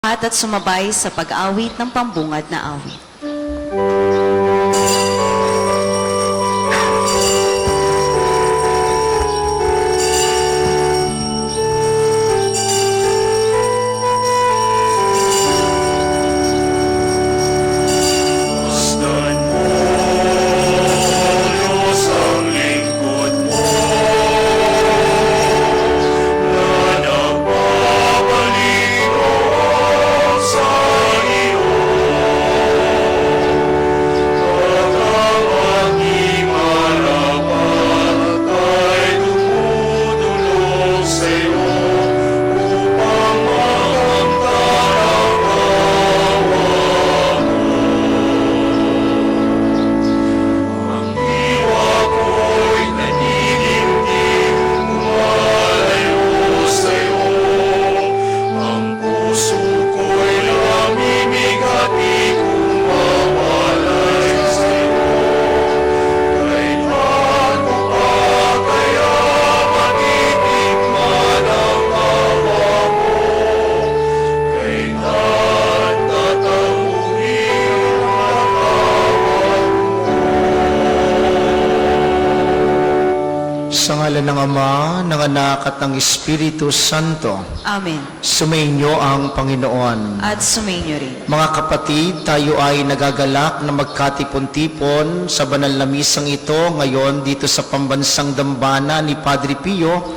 at sumabay sa pag-awit ng pambungad na awit. Sa ngalan ng Ama, ng Anak at ng Espiritu Santo. Amen. Sumainyo ang Panginoon. At sumainyo rin. Mga kapatid, tayo ay nagagalak na magkatipon-tipon sa banal na misang ito ngayon dito sa pambansang dambana ni Padre Pio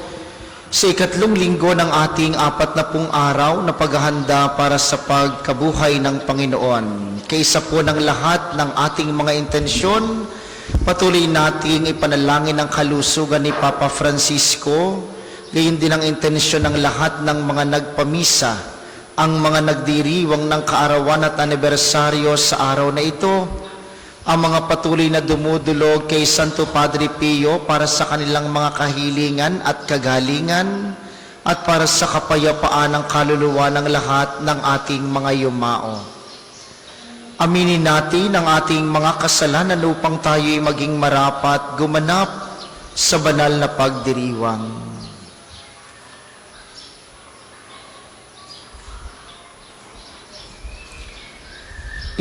sa ikatlong linggo ng ating 40 araw na paghahanda para sa pagkabuhay ng Panginoon. Kaysa po ng lahat ng ating mga intensyon, patuloy nating ipanalangin ang kalusugan ni Papa Francisco, gayon din ang intensyon ng lahat ng mga nagpamisa, ang mga nagdiriwang ng kaarawan at anibersaryo sa araw na ito, ang mga patuloy na dumudulog kay Santo Padre Pio para sa kanilang mga kahilingan at kagalingan, at para sa kapayapaan ng kaluluwa ng lahat ng ating mga yumao. Aminin natin ang ating mga kasalanan upang tayo'y maging marapat gumanap sa banal na pagdiriwang.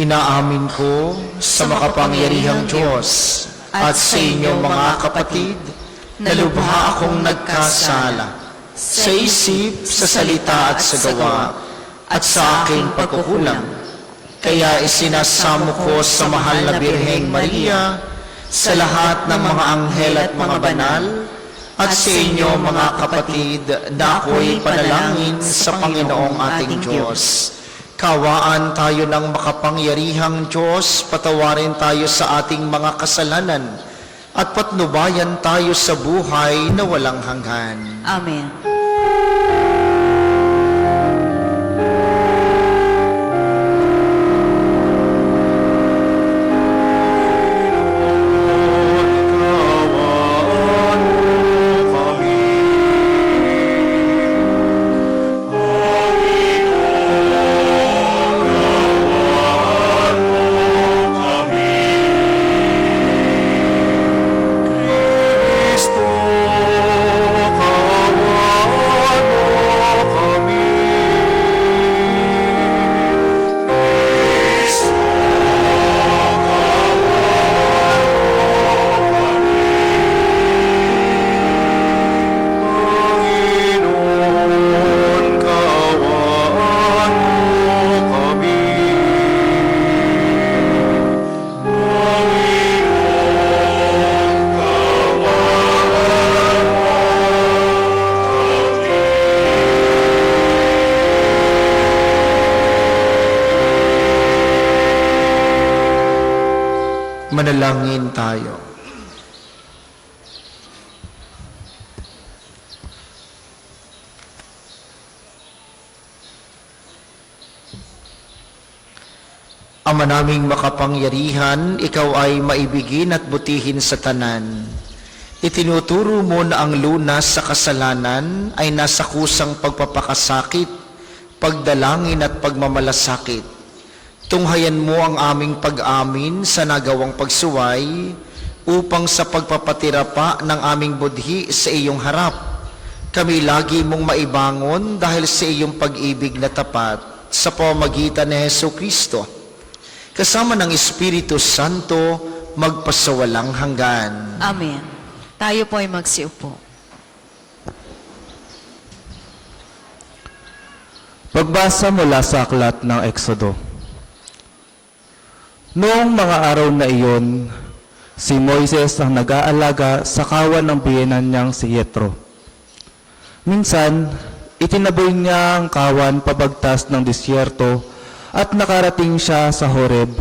Inaamin ko sa makapangyarihang Diyos at sa inyong mga kapatid na lubha akong nagkasala sa isip, sa salita at sa gawa at sa aking pagkukulang. Kaya isinasamo ko sa mahal na Birheng Maria, sa lahat ng mga anghel at mga banal, at sa inyo mga kapatid na ako'y panalangin sa Panginoong ating Diyos. Kawaan tayo ng makapangyarihang Diyos, patawarin tayo sa ating mga kasalanan, at patnubayan tayo sa buhay na walang hanggan. Amen. Manalangin tayo. Ama naming makapangyarihan, ikaw ay maibigin at butihin sa tanan. Itinuturo mo na ang lunas sa kasalanan ay nasa kusang pagpapakasakit, pagdalangin at pagmamalasakit. Tunghayan mo ang aming pag-amin sa nagawang pagsuway upang sa pagpapatira pa ng aming budhi sa iyong harap, kami lagi mong maibangon dahil sa iyong pag-ibig na tapat. sa pamamagitan ni Jesucristo, kasama ng Espiritu Santo, magpasawalang hanggan. Amen. Tayo po ay magsiupo. Pagbasa mula sa aklat ng Eksodo. Noong mga araw na iyon, si Moises ang nag-aalaga sa kawan ng biyenan niyang si Yetro. Minsan, itinaboy niya ang kawan pabagtas ng disyerto at nakarating siya sa Horeb,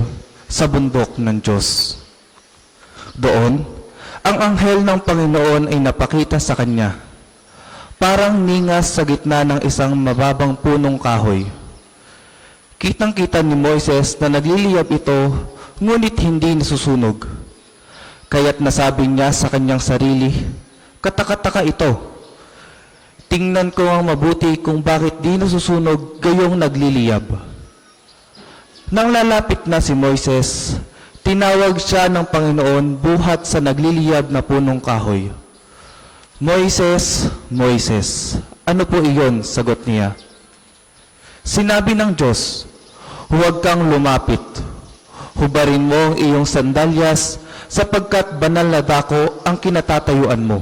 sa bundok ng Diyos. Doon, ang anghel ng Panginoon ay napakita sa kanya, parang ningas sa gitna ng isang mababang punong kahoy. Kitang-kita ni Moises na nagliliyab ito, ngunit hindi nasusunog. Kaya't nasabi niya sa kanyang sarili, "Katakataka ito. Tingnan ko ang mabuti kung bakit di nasusunog gayong nagliliyab." Nang lalapit na si Moises, tinawag siya ng Panginoon buhat sa nagliliyab na punong kahoy. "Moises, Moises, ano po iyon?" sagot niya. Sinabi ng Diyos, "Huwag kang lumapit. Hubarin mo ang iyong sandalyas sapagkat banal na dako ang kinatatayuan mo.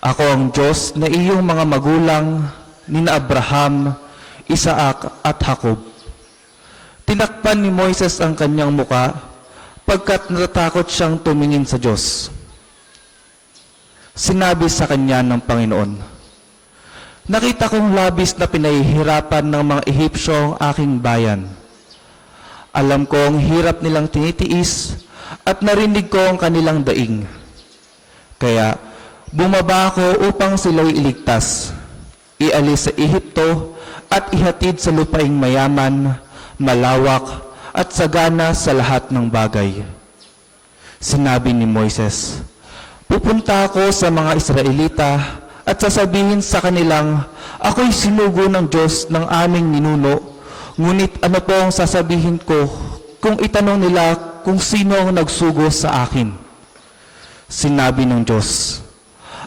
Ako ang Diyos na iyong mga magulang, nina Abraham, Isaac at Jacob." Tinakpan ni Moises ang kanyang muka pagkat natatakot siyang tumingin sa Diyos. Sinabi sa kanya ng Panginoon, "Nakita kong labis na pinahihirapan ng mga Ehipsyo ang aking bayan. Alam ko ang hirap nilang tinitiis at narinig ko ang kanilang daing. Kaya bumaba ako upang sila'y iligtas, ialis sa Ehipto at ihatid sa lupaing mayaman, malawak at sagana sa lahat ng bagay." Sinabi ni Moises, "Pupunta ako sa mga Israelita at sasabihin sa kanilang, ako'y sinugo ng Diyos ng aming ninuno, ngunit ano po ang sasabihin ko kung itanong nila kung sino ang nagsugo sa akin?" Sinabi ng Diyos,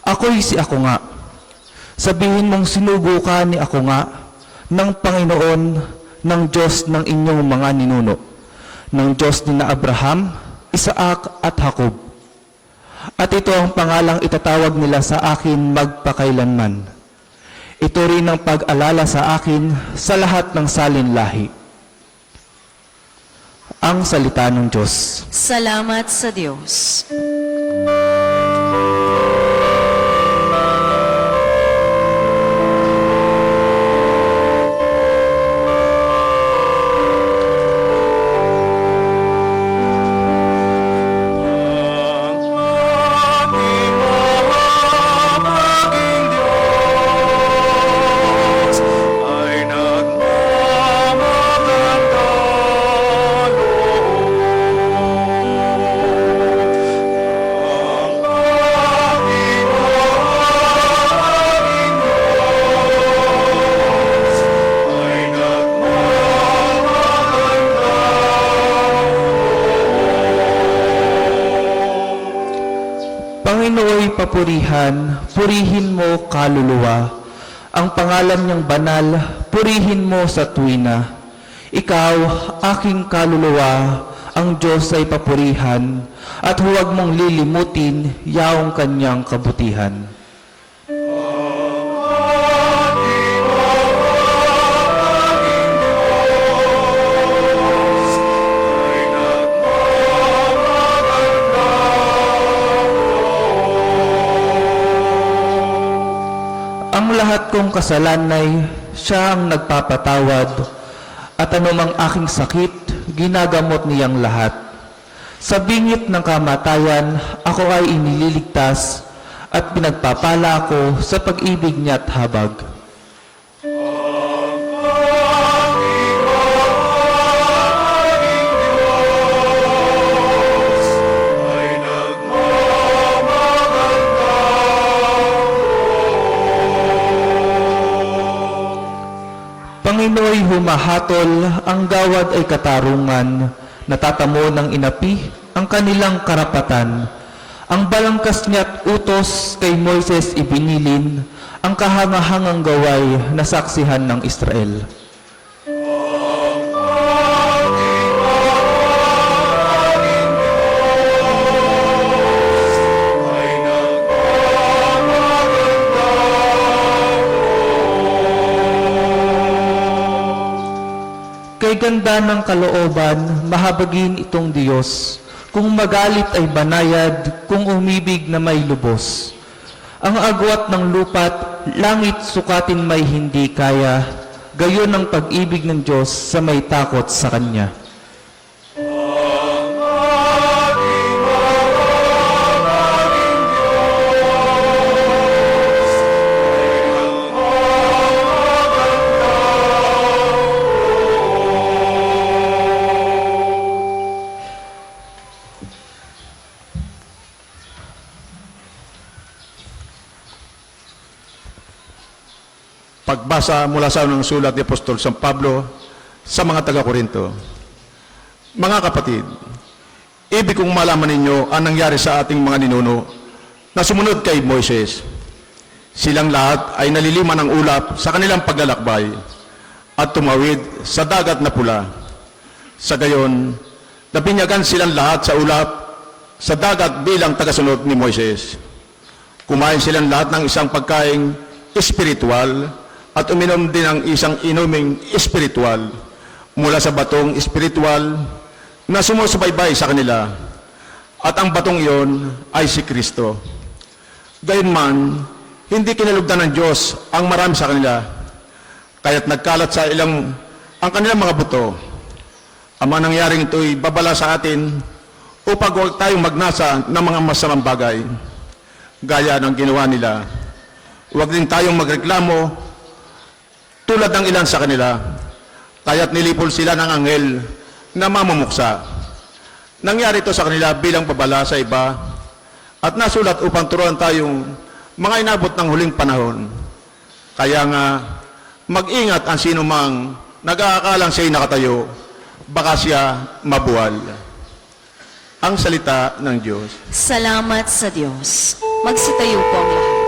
"Ako'y si ako nga. Sabihin mong sinugo ka ni ako nga, ng Panginoon, ng Diyos ng inyong mga ninuno, ng Diyos ni na Abraham, Isaac at Jacob. At ito ang pangalang itatawag nila sa akin magpakailanman. Ito rin ang pag-alala sa akin sa lahat ng salinlahi." Ang salita ng Diyos. Salamat sa Diyos. Panginooy papurihan, purihin mo kaluluwa. Ang pangalan niyang banal, purihin mo sa tuwina. Ikaw, aking kaluluwa, ang Diyos ay papurihan, at huwag mong lilimutin yaong kanyang kabutihan. Ang lahat kong kasalanay, siya ang nagpapatawad, at anumang aking sakit, ginagamot niyang lahat. Sa bingit ng kamatayan, ako ay inililigtas, at pinagpapala ako sa pag-ibig niya't habag. Panginooy humahatol, ang gawad ay katarungan, natatamo ng inapi ang kanilang karapatan. Ang balangkas niya't utos kay Moises ibinilin, ang kahangahangang gaway na saksihan ng Israel. Kay ganda ng kalooban, mahabagin itong Diyos. Kung magalit ay banayad, kung umibig na may lubos. Ang agwat ng lupa't langit sukatin may hindi kaya, gayon ang pag-ibig ng Diyos sa may takot sa Kanya. Pagbasa mula sa unang sulat ni Apostol San Pablo sa mga taga-Korinto. Mga kapatid, ibig kong malaman ninyo ang nangyari sa ating mga ninuno na sumunod kay Moises. Silang lahat ay naliliman ng ulap sa kanilang paglalakbay at tumawid sa dagat na pula. Sa gayon, napinyagan silang lahat sa ulap sa dagat bilang tagasunod ni Moises. Kumain silang lahat ng isang pagkaing espiritual at uminom din ng isang inuming espiritual mula sa batong espiritual na sumusubaybay sa kanila. At ang batong iyon ay si Kristo. Gayunman, hindi kinalugdan ng Diyos ang marami sa kanila, kaya't nagkalat sa ilang ang kanilang mga buto. Ang mga nangyaring ito'y babala sa atin upang huwag tayong magnasa ng mga masamang bagay, gaya ng ginawa nila. Huwag din tayong magreklamo tulad ng ilan sa kanila, kaya't nilipol sila ng anghel na mamumuksa. Nangyari ito sa kanila bilang babala sa iba at nasulat upang turuan tayong mga inabot ng huling panahon. Kaya nga, mag-ingat ang sino mang nag-aakalang siya'y nakatayo, baka siya mabuwal. Ang salita ng Diyos. Salamat sa Diyos. Magsitayo po ang lahat.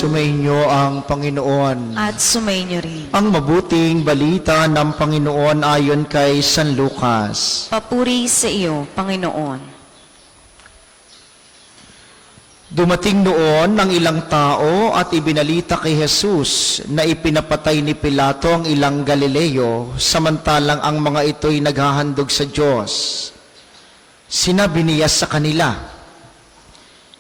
Sumainyo ang Panginoon. At sumainyo rin. Ang mabuting balita ng Panginoon ayon kay San Lucas. Papuri sa iyo, Panginoon. Dumating noon ang ilang tao at ibinalita kay Jesus na ipinapatay ni Pilato ang ilang Galileo, samantalang ang mga ito'y naghahandog sa Diyos. Sinabi niya sa kanila,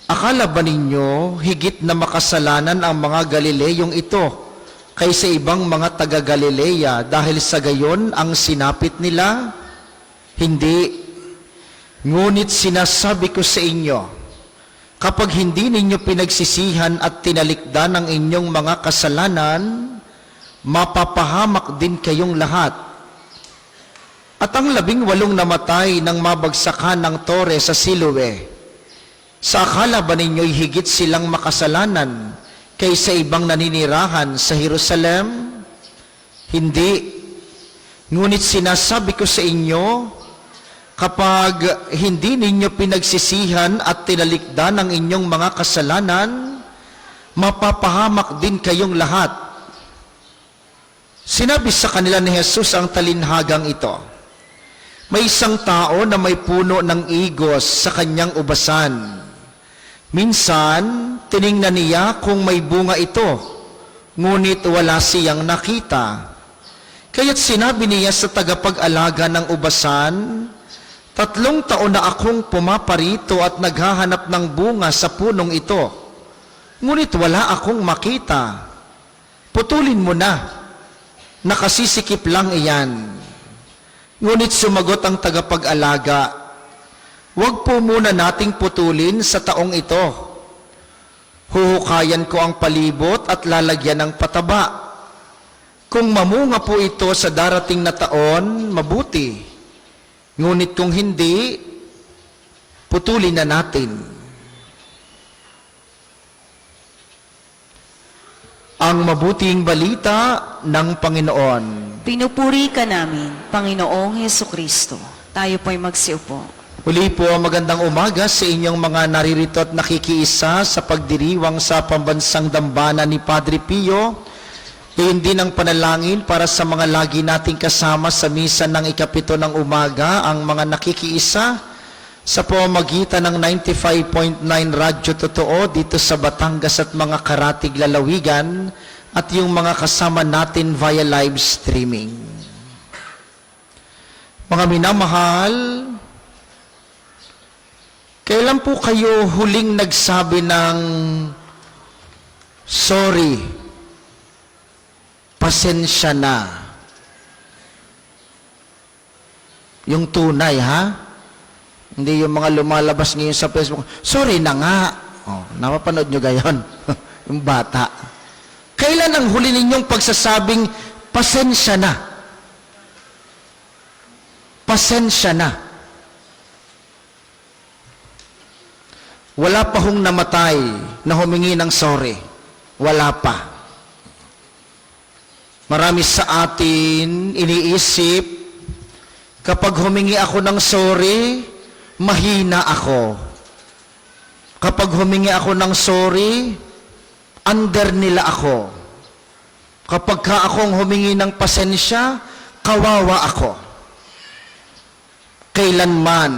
akala ba ninyo higit na makasalanan ang mga Galileyong ito kaysa ibang mga taga-Galilea dahil sa gayon ang sinapit nila? Hindi. Ngunit sinasabi ko sa inyo, kapag hindi ninyo pinagsisihan at tinalikdan ang inyong mga kasalanan, mapapahamak din kayong lahat. At ang 18 namatay nang mabagsakan ng tore sa Siloe, sa akala ba ninyo'y higit silang makasalanan kaysa ibang naninirahan sa Jerusalem? Hindi. Ngunit sinasabi ko sa inyo, kapag hindi ninyo pinagsisihan at tinalikdan ang inyong mga kasalanan, mapapahamak din kayong lahat. Sinabi sa kanila ni Jesus ang talinhagang ito. May isang tao na may puno ng igos sa kanyang ubasan. Minsan, tiningnan niya kung may bunga ito, ngunit wala siyang nakita. Kaya't sinabi niya sa tagapag-alaga ng ubasan, 3 taon na akong pumaparito at naghahanap ng bunga sa punong ito, ngunit wala akong makita. Putulin mo na, nakasisikip lang iyan. Ngunit sumagot ang tagapag-alaga, huwag po muna nating putulin sa taong ito. Huhukayan ko ang palibot at lalagyan ng pataba. Kung mamunga po ito sa darating na taon, mabuti. Ngunit kung hindi, putulin na natin. Ang mabuting balita ng Panginoon. Pinupuri ka namin, Panginoong Hesukristo. Tayo po'y magsiupo. Muli po, magandang umaga sa inyong mga naririto at nakikiisa sa pagdiriwang sa pambansang dambana ni Padre Pio. Gayon din ang panalangin para sa mga lagi nating kasama sa misa ng ikapito ng umaga, ang mga nakikiisa sa pamamagitan ng 95.9 Radyo Totoo dito sa Batangas at mga karatig lalawigan at yung mga kasama natin via live streaming. Mga minamahal, kailan po kayo huling nagsabi ng sorry, pasensya na? Yung tunay, ha? Hindi yung mga lumalabas ngayon sa Facebook, sorry na nga. Oh, napapanood nyo gayon? Yung bata. Kailan ang huli ninyong pagsasabing, pasensya na? Pasensya na. Wala pa hong namatay na humingi ng sorry. Wala pa. Marami sa atin iniisip, kapag humingi ako ng sorry, mahina ako. Kapag humingi ako ng sorry, under nila ako. Kapag akong humingi ng pasensya, kawawa ako. Kailanman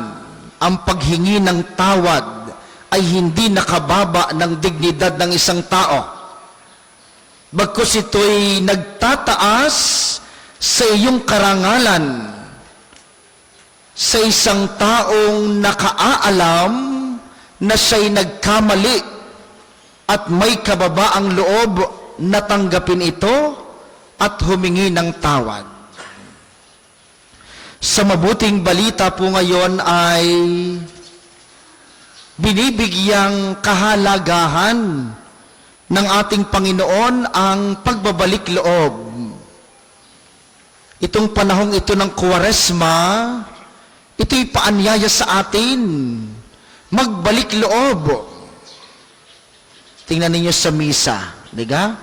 ang paghingi ng tawad ay hindi nakababa ng dignidad ng isang tao. Bagkus ito'y nagtataas sa iyong karangalan, sa isang taong nakaaalam na siya'y nagkamali at may kababaang loob na tanggapin ito at humingi ng tawad. Sa mabuting balita po ngayon ay binibigyang kahalagahan ng ating Panginoon ang pagbabalik loob. Itong panahong ito ng Kwaresma, ito'y paanyaya sa atin, magbalik loob. Tingnan ninyo sa misa, diga?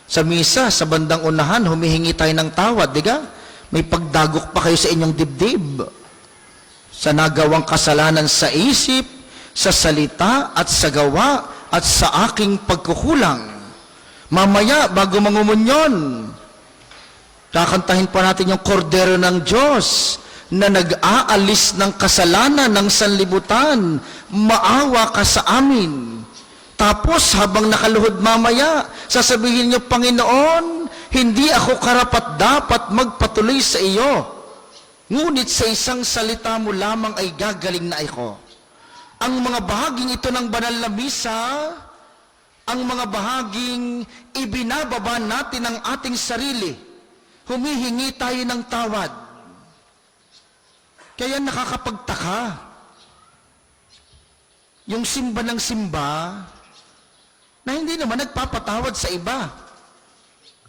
Sa misa, sa bandang unahan, humihingi tayo ng tawad, diga? May pagdagok pa kayo sa inyong dibdib. Sa nagawang kasalanan sa isip, sa salita at sa gawa at sa aking pagkukulang. Mamaya, bago mangumunyon, kakantahin pa natin yung Kordero ng Diyos na nag-aalis ng kasalanan ng sanlibutan. Maawa ka sa amin. Tapos, habang nakaluhod mamaya, sasabihin niyo, Panginoon, hindi ako karapat-dapat magpatuloy sa iyo. Ngunit sa isang salita mo lamang ay gagaling na ako. Ang mga bahaging ito ng banal na misa, ang mga bahaging ibinababa natin ang ating sarili. Humihingi tayo ng tawad. Kaya nakakapagtaka. Yung simba ng simba, na hindi naman nagpapatawad sa iba.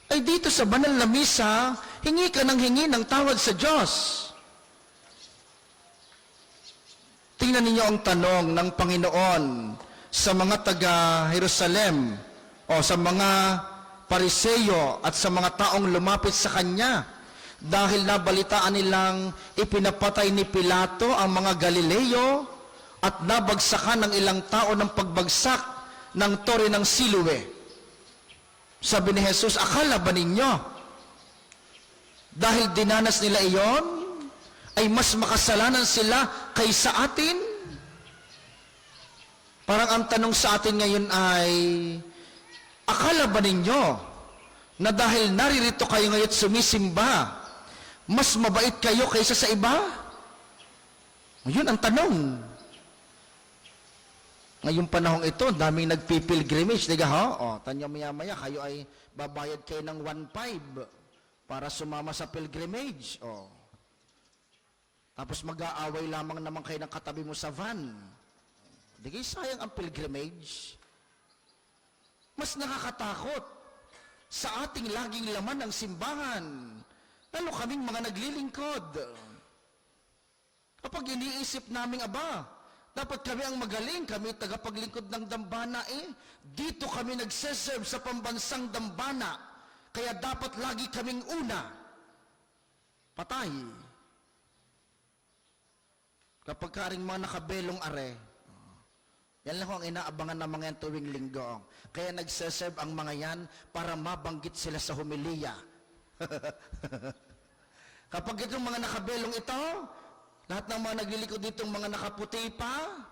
Ay dito sa banal na misa, hingi ka ng hingi ng tawad sa Diyos. Tingnan ninyo ang tanong ng Panginoon sa mga taga-Jerusalem o sa mga Pariseyo at sa mga taong lumapit sa Kanya dahil nabalitaan nilang ipinapatay ni Pilato ang mga Galileo at nabagsakan ng ilang tao ng pagbagsak ng tore ng Siloe. Sabi ni Jesus, akala ba ninyo dahil dinanas nila iyon ay mas makasalanan sila kaysa atin? Parang ang tanong sa atin ngayon ay, akala ba ninyo na dahil naririto kayo ngayon sumisimba, mas mabait kayo kaysa sa iba? Yun ang tanong. Ngayong panahong ito, daming nagpipilgrimage. Diga ha? O, tanyo maya-maya, kayo ay babayad kayo ng 1.5 para sumama sa pilgrimage. O. Tapos mag-aaway lamang naman kayo ng katabi mo sa van. Di kayo sayang ang pilgrimage. Mas nakakatakot sa ating laging laman ng simbahan, lalo kaming mga naglilingkod. Kapag iniisip naming, dapat kami ang magaling, kami tagapaglingkod ng dambana dito kami nagseserve sa pambansang dambana, kaya dapat lagi kaming una. Patay. Kapag karing mga nakabelong are, yan lang ang inaabangan ng mga yan tuwing linggo. Kaya nagseserve ang mga yan para mabanggit sila sa homilya. Kapag itong mga nakabelong ito, lahat ng mga naglilikod ditong mga nakaputi pa,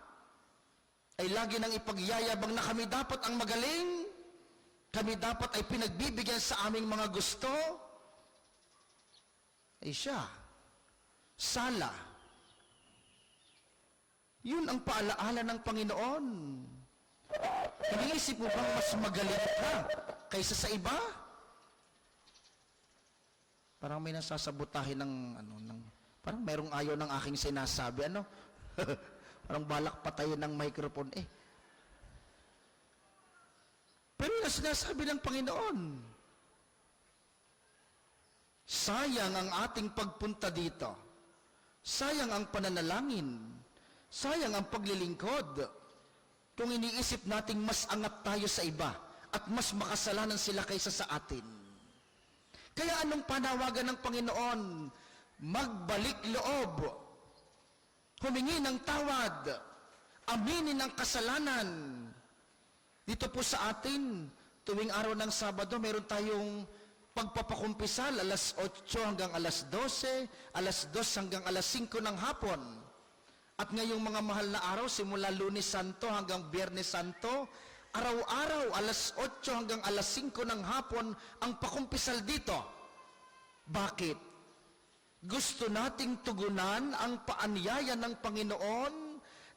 ay lagi nang ipagyayabang na kami dapat ang magaling, kami dapat ay pinagbibigyan sa aming mga gusto, ay siya, sala. Yun ang paalaala ng Panginoon. Iniisip mo bang mas magaling ka kaysa sa iba? Parang may nasasabutahin parang merong ayaw ng aking sinasabi, parang balak patayin ng microphone, Pero yung sinasabi ng Panginoon, sayang ang ating pagpunta dito, sayang ang pananalangin, sayang ang paglilingkod, kung iniisip nating mas angat tayo sa iba, at mas makasalanan sila kaysa sa atin. Kaya anong panawagan ng Panginoon? Magbalik loob, humingi ng tawad, aminin ang kasalanan. Dito po sa atin, tuwing araw ng Sabado, meron tayong pagpapakumpisal, alas 8 hanggang alas 12, alas 2 hanggang alas 5 ng hapon. At ngayong mga mahal na araw, simula Lunes Santo hanggang Biyernes Santo, araw-araw, alas 8 hanggang alas 5 ng hapon, ang pakumpisal dito. Bakit? Gusto nating tugunan ang paanyaya ng Panginoon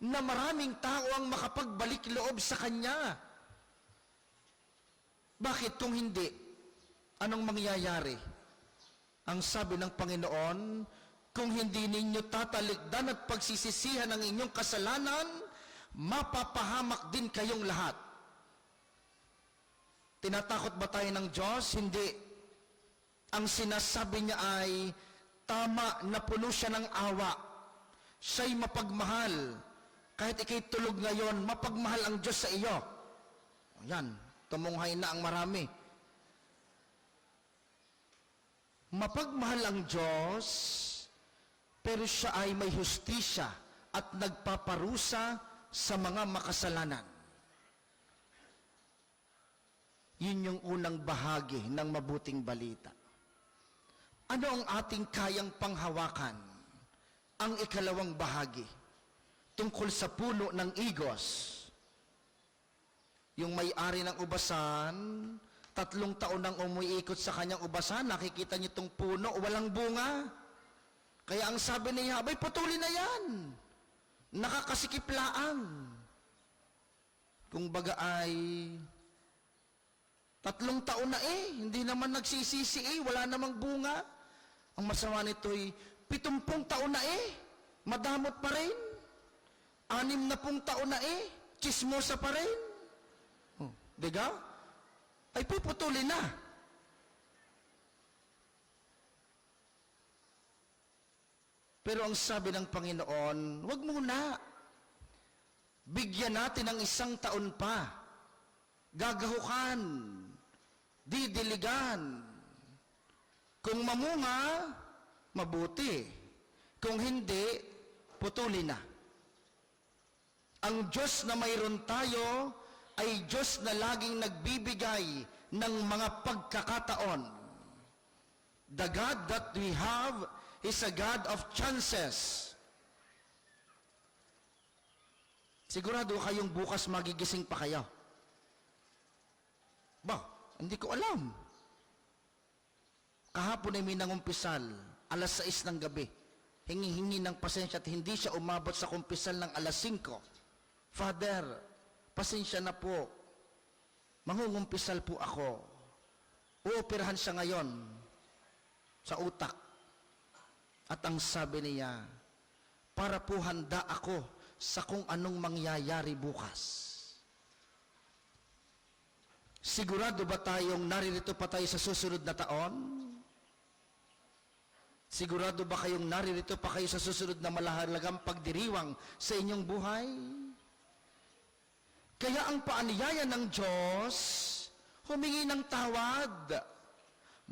na maraming tao ang makapagbalik loob sa Kanya. Bakit kung hindi? Anong mangyayari? Ang sabi ng Panginoon, kung hindi ninyo tatalikdan at pagsisisihan ang inyong kasalanan, mapapahamak din kayong lahat. Tinatakot ba tayo ng Diyos? Hindi. Ang sinasabi niya ay, tama na puno siya ng awa. Siya'y mapagmahal. Kahit ikay tulog ngayon, mapagmahal ang Diyos sa iyo. Yan, tumunghay na ang marami. Mapagmahal ang Diyos, pero siya ay may hustisya at nagpaparusa sa mga makasalanan. Yun yung unang bahagi ng mabuting balita. Ano ang ating kayang panghawakan? Ang ikalawang bahagi, tungkol sa puno ng igos. Yung may-ari ng ubasan, 3 taon nang umuikot sa kanyang ubasan, nakikita niyo itong puno, walang bunga. Kaya ang sabi niya, putulin na yan. Nakakasikip laang. Kung baga ay 3 taon na hindi naman nagsisisi wala namang bunga. Ang masama nito'y 70 taon na madamot pa rin. 60 taon na chismosa pa rin. Diga? Ay puputulin na. Pero ang sabi ng Panginoon, wag muna. Bigyan natin ng 1 taon pa. Gagahukan. Didiligan. Kung mamunga, mabuti. Kung hindi, putulin na. Ang Diyos na mayroon tayo ay Diyos na laging nagbibigay ng mga pagkakataon. The God that we have is a God of chances. Sigurado kayong bukas magigising pa kayo? Hindi ko alam. Kahapon ay may nangumpisal, alas 6 ng gabi. Hingi-hingi ng pasensya at hindi siya umabot sa kumpisal ng alas 5. Father, pasensya na po. Mangungumpisal po ako. Uoperahan siya ngayon sa utak. At ang sabi niya, para po handa ako sa kung anong mangyayari bukas. Sigurado ba tayong naririto pa tayo sa susunod na taon? Sigurado ba kayong naririto pa kayo sa susunod na malahalagang pagdiriwang sa inyong buhay? Kaya ang paanyaya ng Diyos, humingi ng tawad,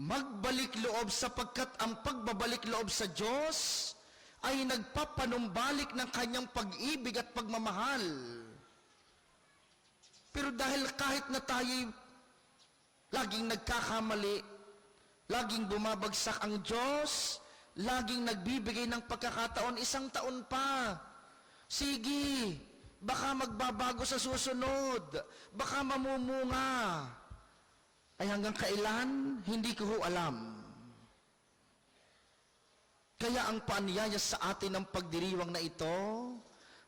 magbalik loob sapagkat ang pagbabalik loob sa Diyos ay nagpapanumbalik ng kanyang pag-ibig at pagmamahal. Pero dahil kahit na tayo'y laging nagkakamali, laging bumabagsak ang Diyos, laging nagbibigay ng pagkakataon, 1 taon pa. Sige, baka magbabago sa susunod, baka mamumunga. Ay hanggang kailan, hindi ko ho alam. Kaya ang paanyaya sa atin ng pagdiriwang na ito,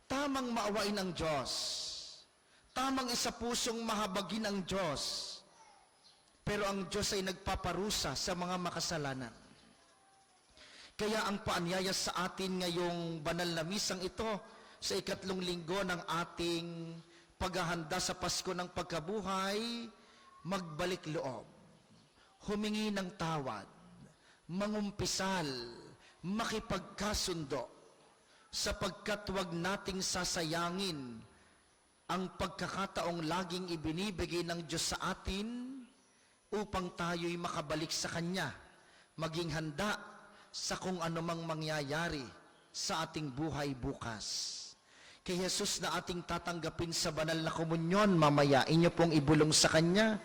tamang maawain ang Diyos, tamang isa pusong mahabagin ang Diyos, pero ang Diyos ay nagpaparusa sa mga makasalanan. Kaya ang paanyaya sa atin ngayong banal na misang ito, sa 3 linggo ng ating paghahanda sa Pasko ng Pagkabuhay, magbalik loob, humingi ng tawad, mangumpisal, makipagkasundo, sapagkat huwag nating sasayangin ang pagkakataong laging ibinibigay ng Diyos sa atin upang tayo'y makabalik sa Kanya, maging handa sa kung anumang mangyayari sa ating buhay bukas. Kay Jesus na ating tatanggapin sa banal na komunyon, mamaya inyo pong ibulong sa Kanya.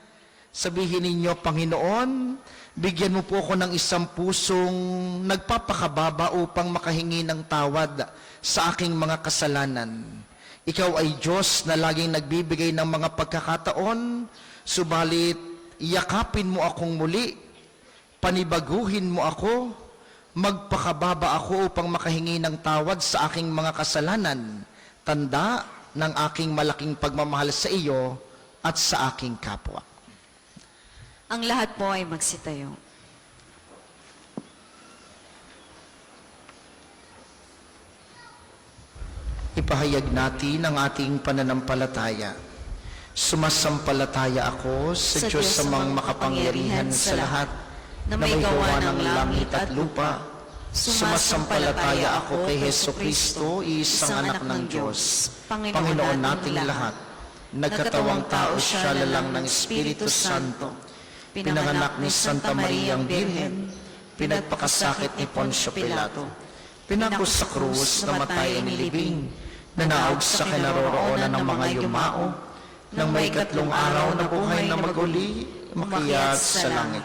Sabihin ninyo, Panginoon, bigyan mo po ako ng isang pusong nagpapakababa upang makahingi ng tawad sa aking mga kasalanan. Ikaw ay Diyos na laging nagbibigay ng mga pagkakataon, subalit yakapin mo akong muli, panibaguhin mo ako, magpakababa ako upang makahingi ng tawad sa aking mga kasalanan, tanda ng aking malaking pagmamahal sa iyo at sa aking kapwa. Ang lahat po ay magsitayo. Ipahayag natin ang ating pananampalataya. Sumasampalataya ako sa Diyos sa mga makapangyarihan sa lahat, na may gawa ng langit at lupa. Sumasampalataya ako kay Hesukristo, isang anak ng Diyos, Panginoon nating lahat. Nagkatawang tao siya lalang ng Espiritu Santo. Pinanganak ni Santa Maria ang Birhen, pinagpakasakit ni Poncio Pilato, pinako sa krus, namatay ang nilibing, nanaog sa kinaroroonan ng mga yumao, nang may 3 araw na buhay na maguli, makiyat sa langit.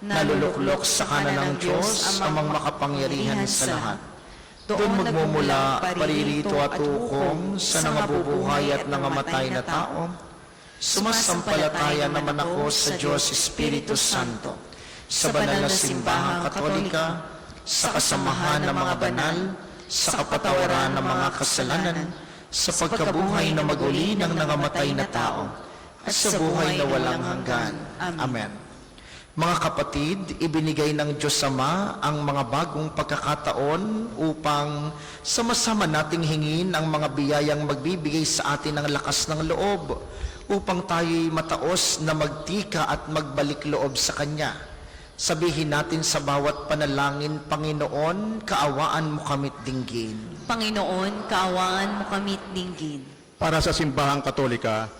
Naluluklok sa kanan ng Diyos ang mga makapangyarihan sa lahat. Doon magmumula, paririto at hukom sa nangabubuhay at nangamatay na tao. Sumasampalataya naman ako sa Diyos Espiritu Santo, sa banal na simbahang katolika, sa kasamahan ng mga banal, sa kapatawaran ng mga kasalanan, sa pagkabuhay na maguli ng nangamatay na tao, at sa buhay na walang hanggan. Amen. Mga kapatid, ibinigay ng Diyos Ama ang mga bagong pagkakataon upang sama-sama nating hingin ang mga biyayang magbibigay sa atin ng lakas ng loob upang tayo'y mataos na magtika at magbalik loob sa Kanya. Sabihin natin sa bawat panalangin, Panginoon, kaawaan mo kami't dinggin. Panginoon, kaawaan mo kami't dinggin. Para sa simbahang katolika,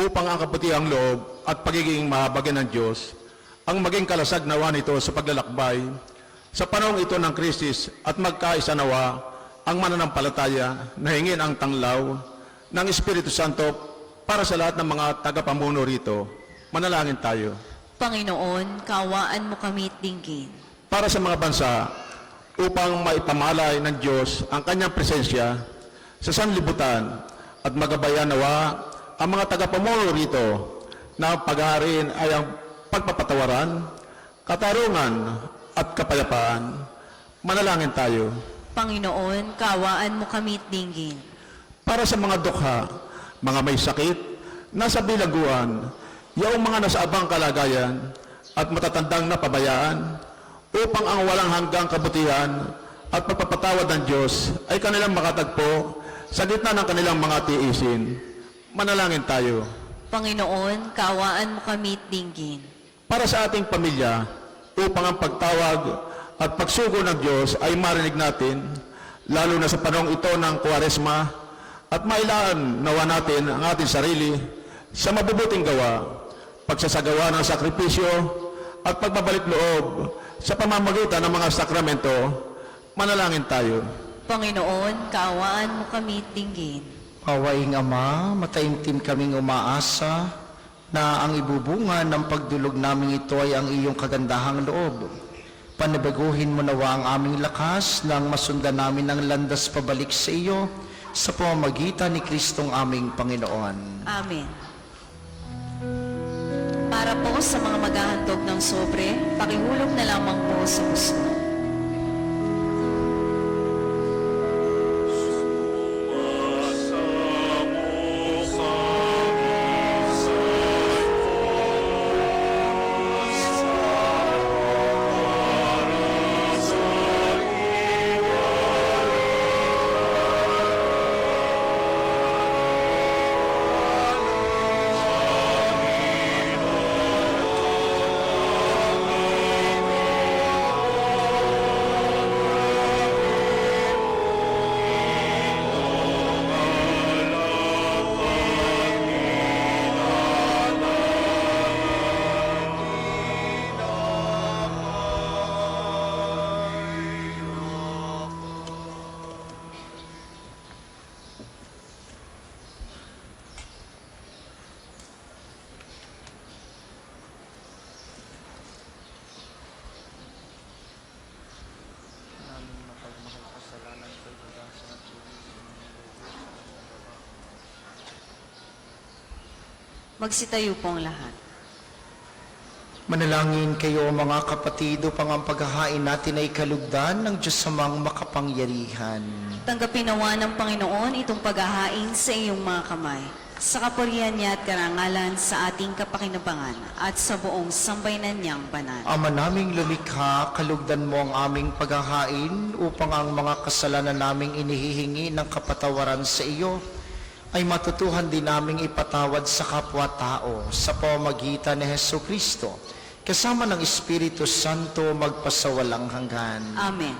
upang ang kaputiang loob at pagiging mahabagin ng Diyos ang maging kalasag nawa nito sa paglalakbay sa panahong ito ng krisis at magkaisa nawa ang mananampalataya na hingin ang tanglaw ng Espiritu Santo para sa lahat ng mga tagapamuno rito. Manalangin tayo. Panginoon, kaawaan mo kami't dinggin. Para sa mga bansa upang maipamalay ng Diyos ang kanyang presensya sa sanlibutan at magabayan nawa ang mga tagapamuno rito na ang pag-aarin ay ang pagpapatawaran, katarungan at kapayapaan. Manalangin tayo. Panginoon, kaawaan mo kami't dinggin. Para sa mga dukha, mga may sakit, nasa bilangguan, yaong mga nasa abang kalagayan at matatandang napabayaan, upang ang walang hanggang kabutihan at pagpapatawad ng Diyos ay kanilang makatagpo sa gitna ng kanilang mga tiisin. Manalangin tayo. Panginoon, kaawaan mo kami at dinggin. Para sa ating pamilya, upang ang pagtawag at pagsugo ng Diyos ay marinig natin, lalo na sa panahong ito ng Kwaresma, at mailaan nawa natin ang ating sarili sa mabubuting gawa, pagsasagawa ng sakripisyo at pagbabalik loob sa pamamagitan ng mga sakramento. Manalangin tayo. Panginoon, kaawaan mo kami at dinggin. Pawaing Ama, mataimtim kaming umaasa na ang ibubunga ng pagdulog namin ito ay ang iyong kagandahang loob. Panabaguhin mo nawa ang aming lakas nang masundan namin ang landas pabalik sa iyo sa pamamagitan ni Kristong aming Panginoon. Amen. Para po sa mga maghahandog ng sobre, pakihulog na lamang po sa gusto. Magsitayo pong lahat. Manalangin kayo mga kapatid upang ang paghahain natin ay kalugdan ng Diyos samang makapangyarihan. Tanggapin nawa ng Panginoon itong paghahain sa iyong mga kamay, sa kapurihan niya at karangalan sa ating kapakinabangan at sa buong sambayanan niyang banal. Ama naming lumikha, kalugdan mo ang aming paghahain upang ang mga kasalanan naming inihihingi ng kapatawaran sa iyo ay matutuhan din naming ipatawad sa kapwa-tao sa pamamagitan ni Hesu Kristo, kasama ng Espiritu Santo magpasawalang hanggan. Amen.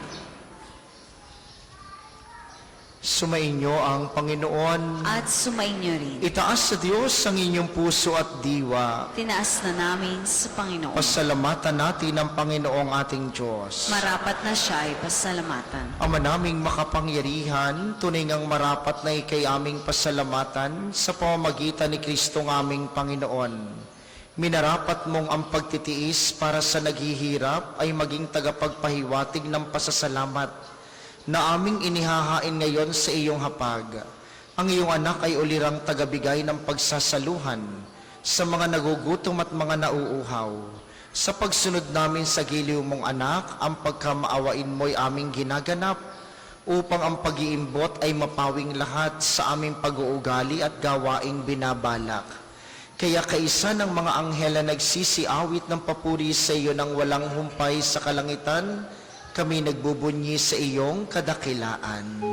Sumainyo ang Panginoon. At sumainyo rin. Itaas sa Diyos ang inyong puso at diwa. Tinaas na namin sa Panginoon. Pasalamatan natin ang Panginoong ating Diyos. Marapat na siya ay pasalamatan. Ama naming makapangyarihan, tunay ngang marapat na ikay aming pasalamatan sa pamamagitan ni Kristong aming Panginoon. Minarapat mong ang pagtitiis para sa naghihirap ay maging tagapagpahiwatig ng pasasalamat na aming inihahain ngayon sa iyong hapag. Ang iyong anak ay ulirang tagabigay ng pagsasaluhan sa mga nagugutom at mga nauuhaw. Sa pagsunod namin sa giliw mong anak, ang pagkamaawain mo'y aming ginaganap upang ang pag-iimbot ay mapawing lahat sa aming pag-uugali at gawaing binabalak. Kaya kaisa ng mga anghel na nagsisiawit ng papuri sa iyo ng walang humpay sa kalangitan, kami nagbubunyi sa iyong kadakilaan.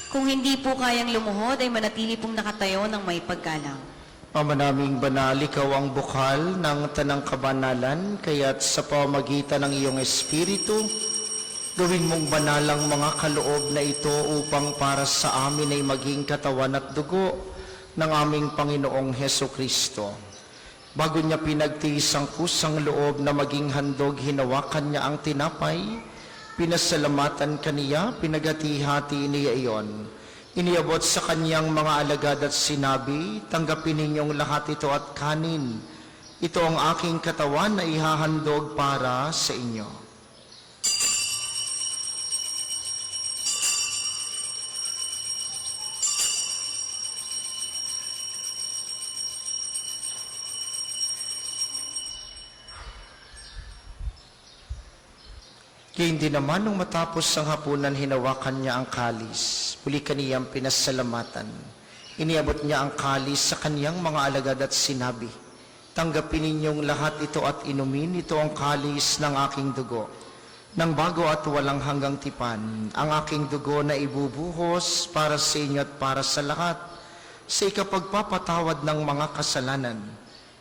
Kung hindi po kayang lumuhod, ay manatili pong nakatayo ng may paggalang. Ama naming banal, ikaw ang bukal ng tanang kabanalan, kaya't sa pamamagitan ng iyong Espiritu, gawin mong banal ang mga kaloob na ito upang para sa amin ay maging katawan at dugo ng aming Panginoong Heso Kristo. Bago niya pinagtiis ang kusang loob na maging handog, hinawakan niya ang tinapay, pinasalamatan kaniya, pinagati-hati niya iyon. Iniabot sa kanyang mga alagad at sinabi, tanggapin ninyong lahat ito at kanin. Ito ang aking katawan na ihahandog para sa inyo. Kaya hindi naman nung matapos ang hapunan, hinawakan niya ang kalis. Muli kaniyang pinasalamatan. Iniabot niya ang kalis sa kaniyang mga alagad at sinabi, tanggapin ninyong lahat ito at inumin, ito ang kalis ng aking dugo. Nang bago at walang hanggang tipan, ang aking dugo na ibubuhos para sa inyo at para sa lahat, sa ikapagpapatawad ng mga kasalanan.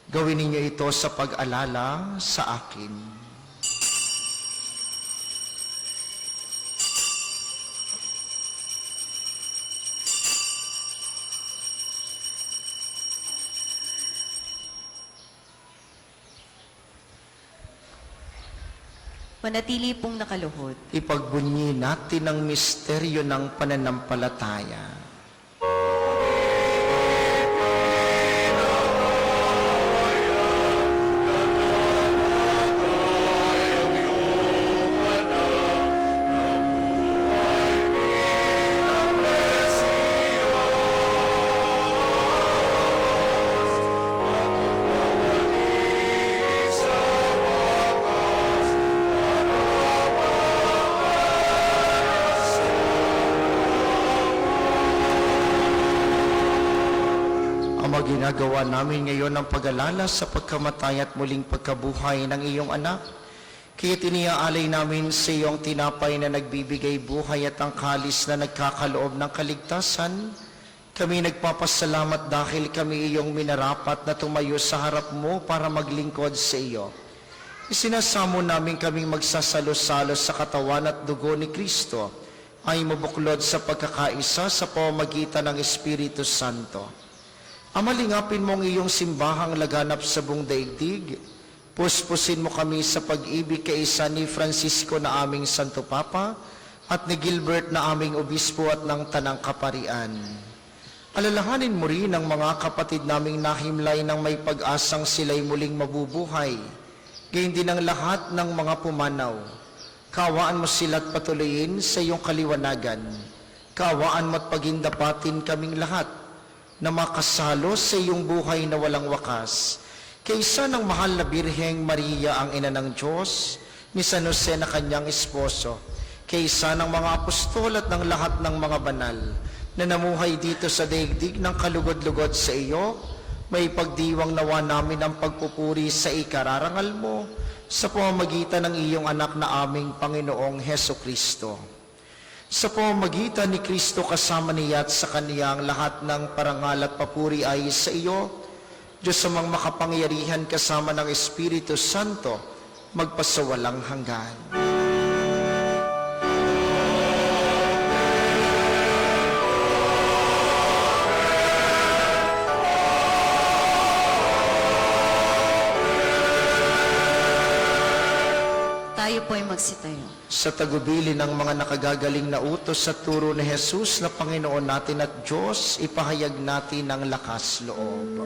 Gawin ninyo ito sa pag-alala sa akin. Manatili pong nakaluhod. Ipagbunyi natin ang misteryo ng pananampalataya. Ginagawa namin ngayon ang pag-alala sa pagkamatay at muling pagkabuhay ng iyong anak. Kaya iniaalay namin sa iyong tinapay na nagbibigay buhay at ang kalis na nagkakaloob ng kaligtasan. Kami nagpapasalamat dahil kami iyong minarapat na tumayo sa harap mo para maglingkod sa iyo. Isinasamo namin kaming magsasalo-salo sa katawan at dugo ni Kristo ay mabuklod sa pagkakaisa sa pamamagitan ng Espiritu Santo. Amalingapin mong iyong simbahang laganap sa buong daigdig. Puspusin mo kami sa pag-ibig kaisa ni Francisco na aming Santo Papa at ni Gilbert na aming Obispo at ng Tanang Kaparian. Alalahanin mo rin ang mga kapatid naming nahimlay ng may pag-asang sila'y muling mabubuhay. Gayon din ang lahat ng mga pumanaw. Kawaan mo sila't patuloyin sa iyong kaliwanagan. Kawaan mo at pagindapatin kaming lahat na makasalo sa iyong buhay na walang wakas, kaysa ng mahal na Birheng Maria ang ina ng Diyos, ni San Jose na kanyang esposo, kaysa ng mga apostol at ng lahat ng mga banal na namuhay dito sa daigdig ng kalugod-lugod sa iyo, may pagdiwang nawa namin ang pagpupuri sa ikararangal mo sa pamamagitan ng iyong anak na aming Panginoong Heso Kristo. Sa pamamagitan ni Kristo kasama niya at sa kaniyang lahat ng parangal at papuri ay sa iyo, Diyos amang makapangyarihan kasama ng Espiritu Santo, magpasawalang hanggan. Tayo po ay magsitayo. Sa tagubili ng mga nakagagaling na utos sa turo ni Jesus na Panginoon natin at Diyos, ipahayag natin ang lakas loob.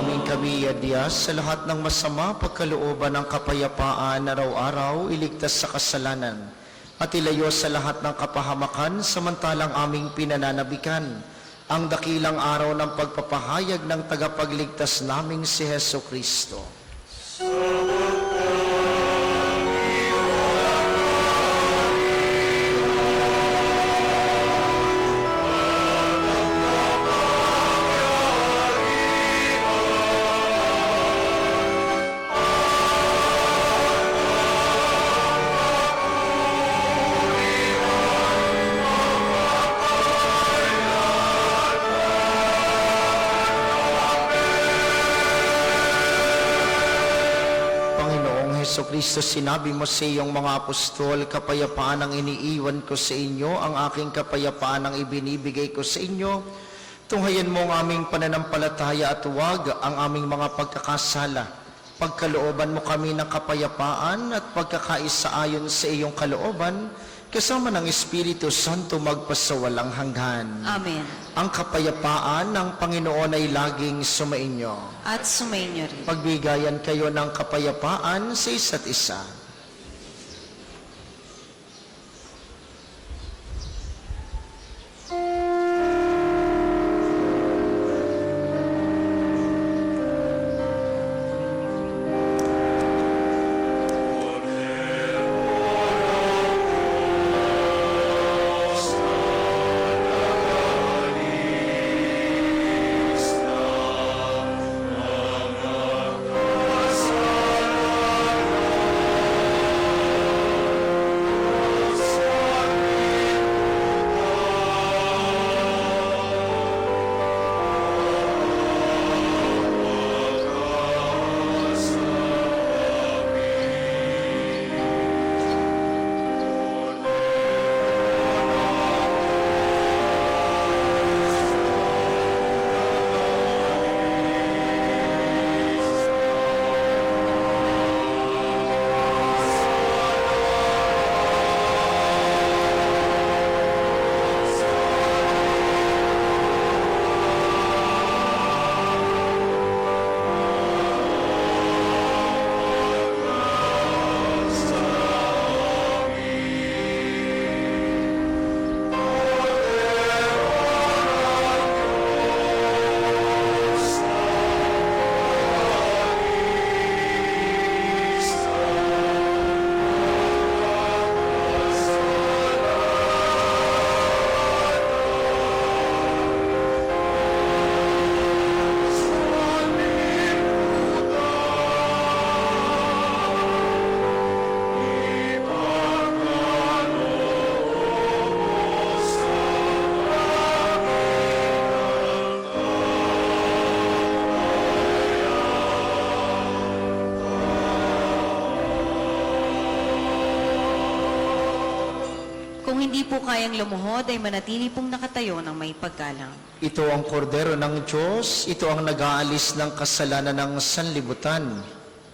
amin kami, Diyos, sa lahat ng masama, pagkalooban ng kapayapaan, araw-araw, iligtas sa kasalanan, at ilayo sa lahat ng kapahamakan, samantalang aming pinananabikan ang dakilang araw ng pagpapahayag ng tagapagligtas naming si Heso Kristo. Heso Kristo, sinabi mo sa iyong mga apostol, kapayapaan ang iniiwan ko sa inyo, ang aking kapayapaan ang ibinibigay ko sa inyo. Tunghayan mo ang aming pananampalataya at huwag ang aming mga pagkakasala. Pagkalooban mo kami ng kapayapaan at pagkakaisa ayon sa iyong kalooban, kasama ng Espiritu Santo magpasawalang hanggan. Amen. Ang kapayapaan ng Panginoon ay laging sumainyo. At sumainyo rin. Pagbigayan kayo ng kapayapaan sa isa't isa. Kung hindi po kayang lumuhod, ay manatili pong nakatayo ng may paggalang. Ito ang kordero ng Diyos, ito ang nag-aalis ng kasalanan ng sanlibutan.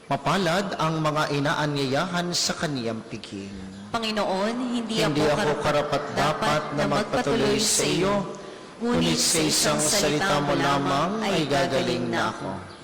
Mapalad ang mga inaanyayahan sa kaniyang piging. Panginoon, hindi Hindi ako ako karapat-dapat na magpatuloy sa iyo, ngunit sa isang salita mo lamang ay gagaling na ako.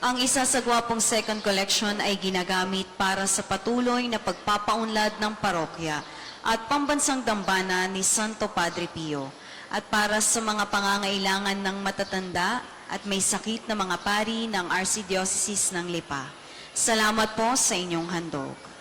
Ang isa sa gwapong second collection ay ginagamit para sa patuloy na pagpapaunlad ng parokya at pambansang dambana ni Santo Padre Pio at para sa mga pangangailangan ng matatanda at may sakit na mga pari ng Archdiocese ng Lipa. Salamat po sa inyong handog.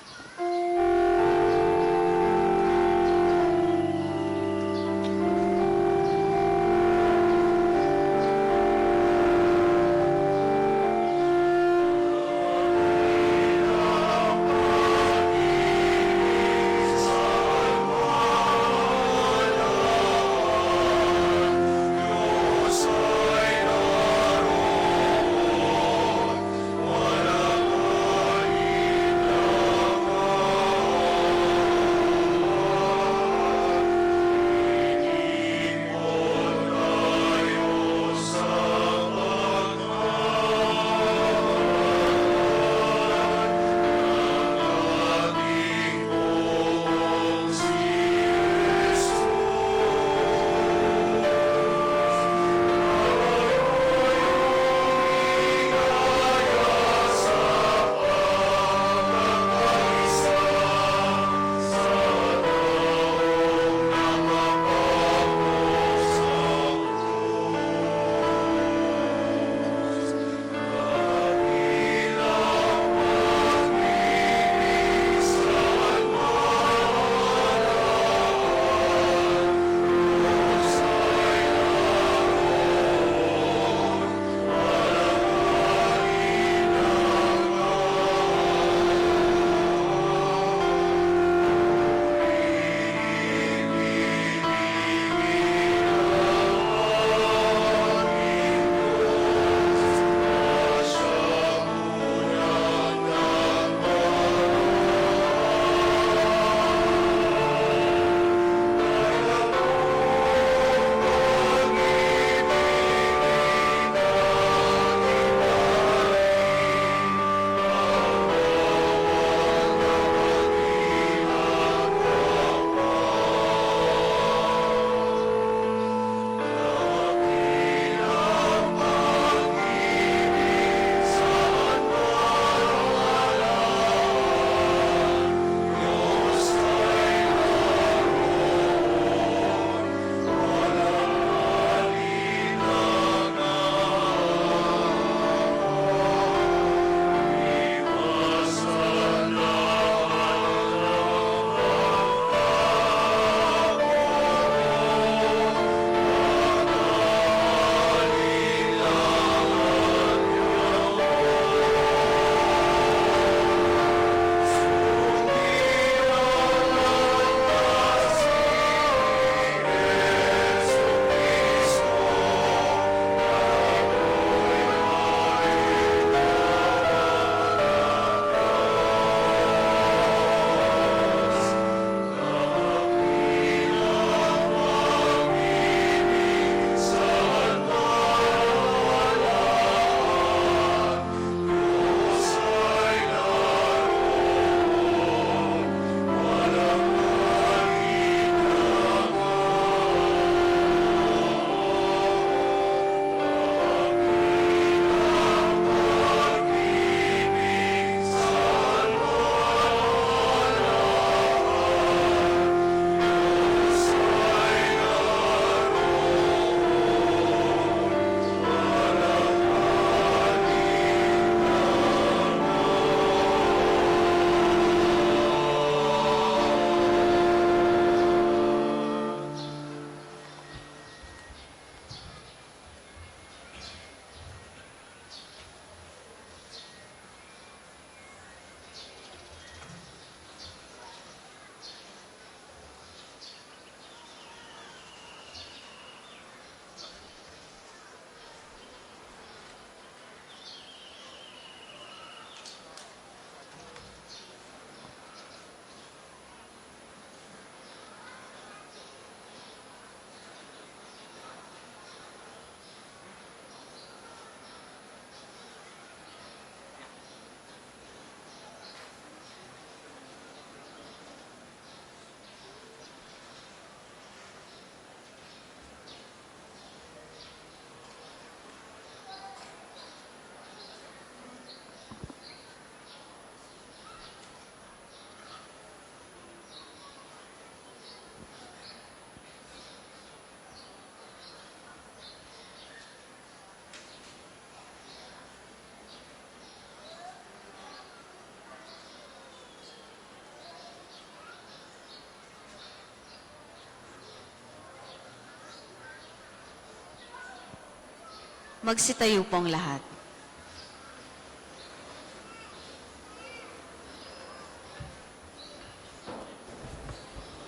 Magsitayo pong lahat.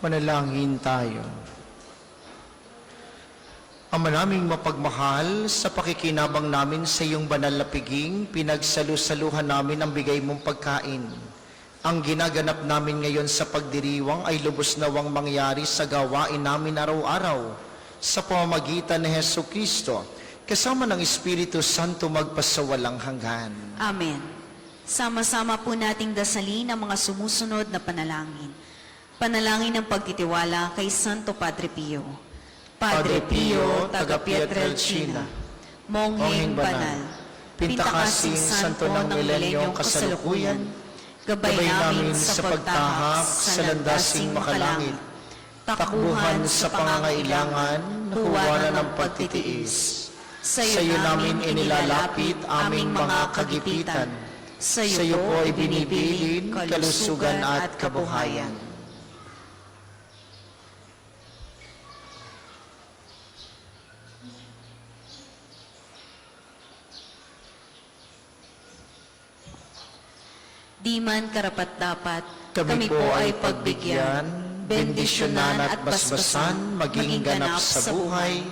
Manalangin tayo. Ama naming mapagmahal, sa pakikinabang namin sa iyong banal na piging, pinagsalusaluhan namin ang bigay mong pagkain. Ang ginaganap namin ngayon sa pagdiriwang ay lubos nawang mangyari sa gawain namin araw-araw sa pamamagitan ni Hesu Kristo, kasama ng Espiritu Santo magpasawalang hanggan. Amen. Sama-sama po nating dasalin ang mga sumusunod na panalangin. Panalangin ng pagtitiwala kay Santo Padre Pio. Padre Pio, taga Pietrelcina, Monghing Banal, Pintakasing Santo ng Milenyong Kasalukuyan, gabay namin sa pagtahak sa landasing makalangit, takbuhan sa pangangailangan, huwaran ng pagtitiis. Sa iyo namin inilalapit aming mga kagipitan. Sa iyo po ibinibilin kalusugan at kabuhayan. Di man karapat-dapat, kami po ay pagbigyan, bendisyonan at basbasan, maging ganap sa buhay.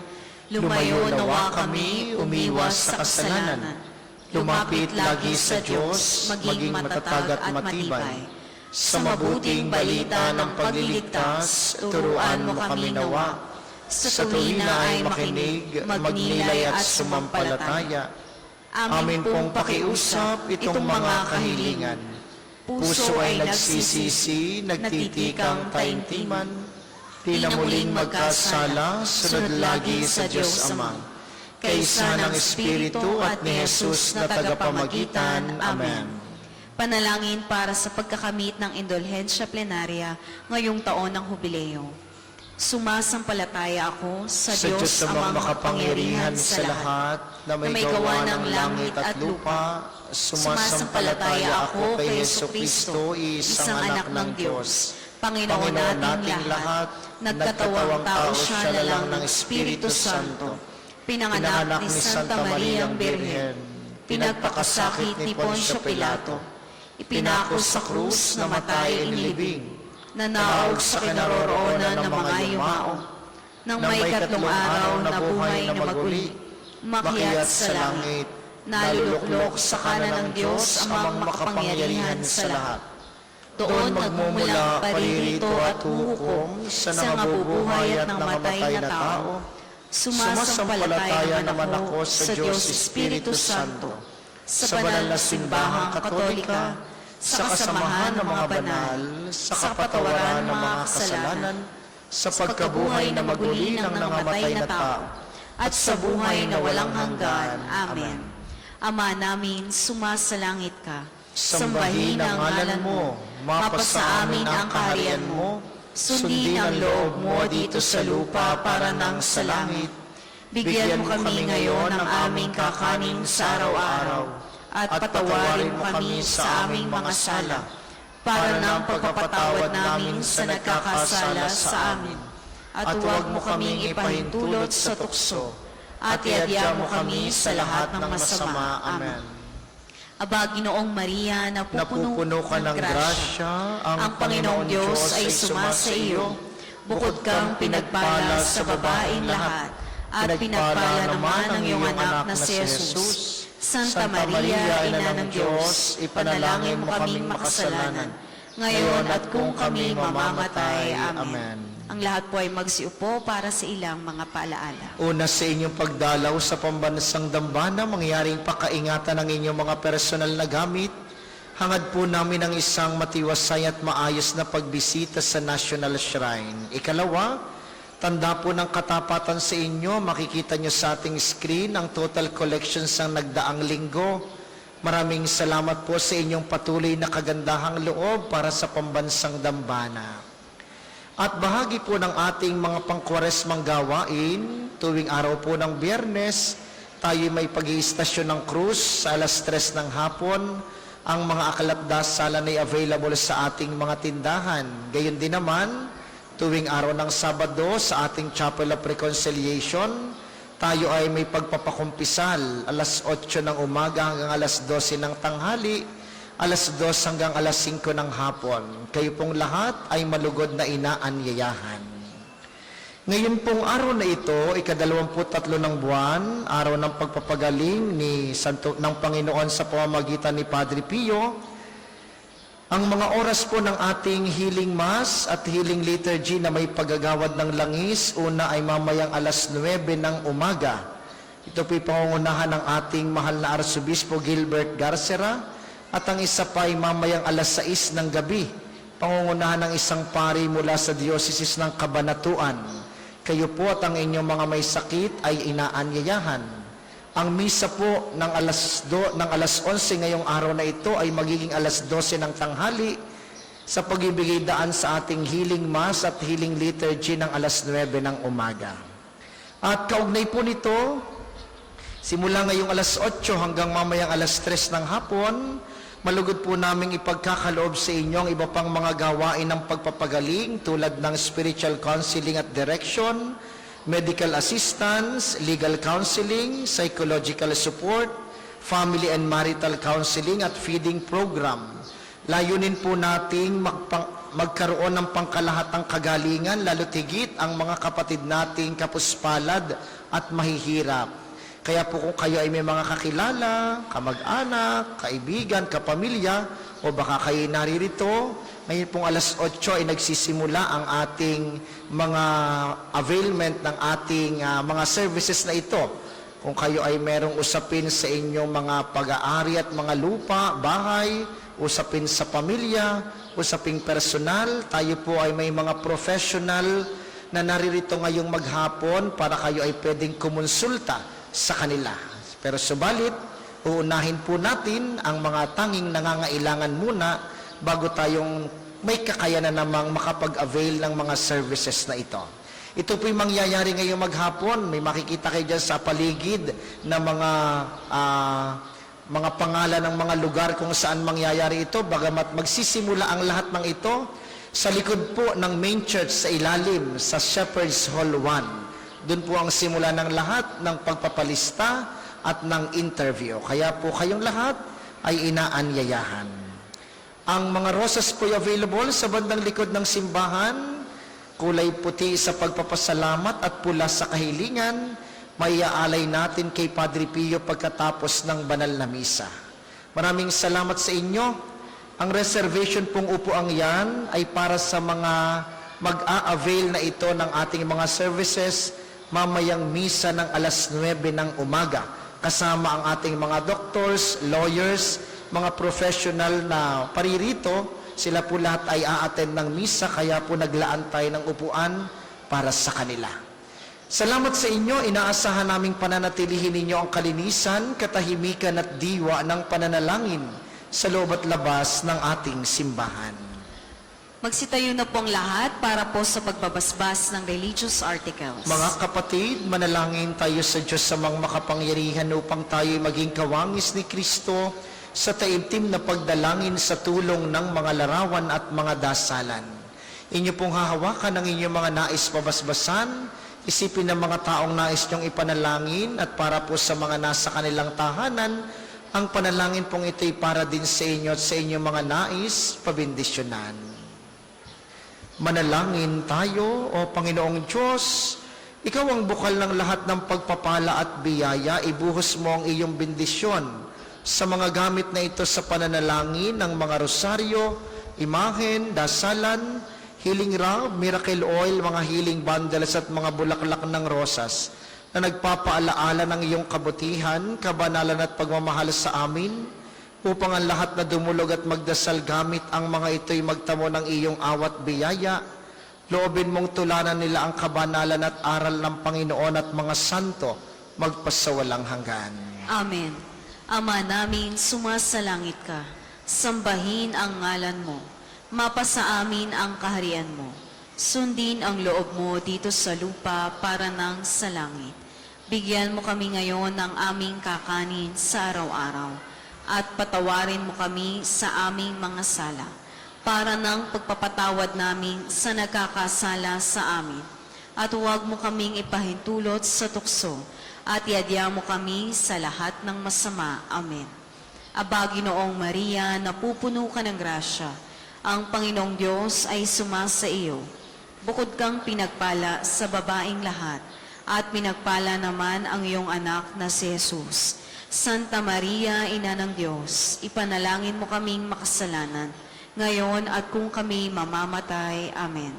Lumayo nawa kami, umiwas sa kasalanan. Lumapit lagi sa Diyos, maging matatag at matibay. Sa mabuting balita ng pagliligtas, turuan mo kami nawa. Sa tuwina ay makinig, magnilay at sumampalataya. Amin pong pakiusap itong mga kahilingan. Puso ay nagsisisi, nagtitikang taimtiman, di na muling magkasala, sunod lagi sa Diyos Ama. Kaysa ng Espiritu at ni Jesus na tagapamagitan. Amen. Panalangin para sa pagkakamit ng indulhensya plenarya ngayong taon ng hubileo. Sumasampalataya ako sa Diyos amang makapangyarihan sa lahat, na may gawa ng langit at lupa. Sumasampalataya ako kay Yesu Kristo, isang anak ng Diyos, Panginoon nating lahat, nagkatawang tao siya na lang ng Espiritu Santo, pinanganak ni Santa Mariang Birhen, pinagpakasakit ni Poncio Pilato, ipinako sa krus, namatay inilibing, nanaog sa kinaroroonan ng mga yumao, nang may katlong araw na buhay na maguli, makyat sa langit, naluluklok sa kanan ng Diyos amang makapangyarihan sa lahat. Doon magmumula paririto at huhukom sa nangabubuhay at namatay na tao. Sumasampalataya naman ako sa Diyos Espiritu Santo, sa banal na simbahang katolika, sa kasamahan ng mga banal, sa kapatawaran ng mga kasalanan, sa pagkabuhay na maguli ng nangamatay na tao, at sa buhay na walang hanggan. Amen. Ama namin, sumasalangit ka. Sambahin ang ngalan mo, mapasa amin ang kaharian mo, sundin ang loob mo dito sa lupa para nang sa langit. Bigyan mo kami ngayon ng aming kakanin sa araw-araw, at patawarin mo kami sa aming mga sala, para nang pagpapatawad namin sa nagkakasala sa amin. At huwag mo kaming ipahintulot sa tukso, at iadya mo kami sa lahat ng masama. Amen. Aba, Ginoong Maria, Napupuno ka ng grasya, ang Panginoong Diyos ay sumasa iyo. Bukod kang pinagpala sa babaeng lahat, at pinagpala naman ang iyong anak na si Jesus. Santa Maria, Ina ng Diyos, ipanalangin mo kaming makasalanan, ngayon at kung kami mamamatay. Amen. Ang lahat po ay magsiupo para sa ilang mga paalaala. Una sa inyong pagdalaw sa pambansang dambana, mangyaring pakaingatan ng inyong mga personal na gamit. Hangad po namin ang isang matiwasay at maayos na pagbisita sa National Shrine. Ikalawa, tanda po ng katapatan sa inyo, makikita nyo sa ating screen ang total collections ng nagdaang linggo. Maraming salamat po sa inyong patuloy na kagandahang loob para sa pambansang dambana. At bahagi po ng ating mga pangkwaresmang gawain, tuwing araw po ng Biyernes, tayo may pag-iistasyon ng krus sa alas 3 ng hapon. Ang mga akalatdasalan ay available sa ating mga tindahan. Gayon din naman, tuwing araw ng Sabado sa ating Chapel of Reconciliation, tayo ay may pagpapakumpisal, alas 8 ng umaga hanggang alas 12 ng tanghali, alas 2 hanggang alas 5 ng hapon. Kayo pong lahat ay malugod na inaanyayahan. Ngayon pong araw na ito, ika-23 ng buwan, araw ng pagpapagaling ng Panginoon sa pamamagitan ni Padre Pio. Ang mga oras po ng ating healing mass at healing liturgy na may paggagawad ng langis, una ay mamayang alas 9 ng umaga. Ito po'y pangungunahan ng ating mahal na Arsobispo Gilbert Garcera, at ang isa pa ay mamayang alas 6 ng gabi, pangungunahan ng isang pari mula sa Diocese ng Cabanatuan. Kayo po at ang inyong mga may sakit ay inaanyayahan. Ang misa po ng alas 11 ngayong araw na ito ay magiging alas 12 ng tanghali sa pagbibigay daan sa ating healing mass at healing liturgy ng alas 9 ng umaga. At kaugnay po nito, simula ngayong alas 8 hanggang mamayang alas 3 ng hapon, malugod po naming ipagkakaloob sa inyo ang iba pang mga gawain ng pagpapagaling tulad ng spiritual counseling at direction, medical assistance, legal counseling, psychological support, family and marital counseling at feeding program. Layunin po nating magkaroon ng pangkalahatang kagalingan, lalo tigit ang mga kapatid nating kapuspalad at mahihirap. Kaya po kung kayo ay may mga kakilala, kamag-anak, kaibigan, kapamilya, o baka kayo naririto, ngayon pong alas 8 ay nagsisimula ang ating mga availment ng ating mga services na ito. Kung kayo ay merong usapin sa inyong mga pag-aari at mga lupa, bahay, usapin sa pamilya, usaping personal, tayo po ay may mga professional na naririto ngayong maghapon para kayo ay pwedeng kumonsulta sa kanila. Pero subalit, uunahin po natin ang mga tanging nangangailangan muna bago tayong may kakayanan namang makapag-avail ng mga services na ito. Ito po'y mangyayari ngayong maghapon. May makikita kayo dyan sa paligid na mga pangalan ng mga lugar kung saan mangyayari ito. Bagamat magsisimula ang lahat ng ito sa likod po ng main church sa ilalim, sa Shepherd's Hall 1. Doon po ang simula ng lahat ng pagpapalista at ng interview. Kaya po kayong lahat ay inaanyayahan. Ang mga rosas po ay available sa bandang likod ng simbahan, kulay puti sa pagpapasalamat at pula sa kahilingan, maiaalay natin kay Padre Pio pagkatapos ng banal na misa. Maraming salamat sa inyo. Ang reservation pong upuang yan ay para sa mga mag-a-avail na ito ng ating mga services mamayang misa ng alas 9 ng umaga, kasama ang ating mga doctors, lawyers, mga professional na paririto. Sila po lahat ay a-attend ng misa, kaya po naglaan tayo ng upuan para sa kanila. Salamat sa inyo. Inaasahan naming pananatilihin ninyo ang kalinisan, katahimikan at diwa ng pananalangin sa loob at labas ng ating simbahan. Magsitayo na pong lahat para po sa pagbabasbas ng religious articles. Mga kapatid, manalangin tayo sa Diyos sa mga makapangyarihan upang tayo maging kawangis ni Kristo sa taimtim na pagdalangin sa tulong ng mga larawan at mga dasalan. Inyo pong hahawakan ang inyong mga nais pabasbasan, isipin ng mga taong nais niyong ipanalangin, at para po sa mga nasa kanilang tahanan, ang panalangin pong ito'y para din sa inyo at sa inyong mga nais pabindisyonan. Manalangin tayo. O Panginoong Diyos, Ikaw ang bukal ng lahat ng pagpapala at biyaya, ibuhos mo ang iyong bendisyon sa mga gamit na ito sa pananalangin ng mga rosaryo, imahen, dasalan, healing rub, miracle oil, mga healing bundles at mga bulaklak ng rosas na nagpapaalaala ng iyong kabutihan, kabanalan at pagmamahal sa amin, upang ang lahat na dumulog at magdasal gamit ang mga ito'y magtamo ng iyong awat biyaya. Loobin mong tulanan nila ang kabanalan at aral ng Panginoon at mga santo magpasawalang hanggan. Amen. Ama namin, sumasalangit ka. Sambahin ang ngalan mo. Mapasa amin ang kaharian mo. Sundin ang loob mo dito sa lupa para nang sa langit. Bigyan mo kami ngayon ng aming kakanin sa araw-araw. At patawarin mo kami sa aming mga sala, para ng pagpapatawad namin sa nagkakasala sa amin. At huwag mo kaming ipahintulot sa tukso, at iadya mo kami sa lahat ng masama. Amen. Aba, Ginoong Maria, napupuno ka ng grasya, ang Panginoong Diyos ay sumasa iyo. Bukod kang pinagpala sa babaeng lahat, at pinagpala naman ang iyong anak na si Jesus. Santa Maria, Ina ng Diyos, ipanalangin mo kaming makasalanan, ngayon at kung kami mamamatay. Amen.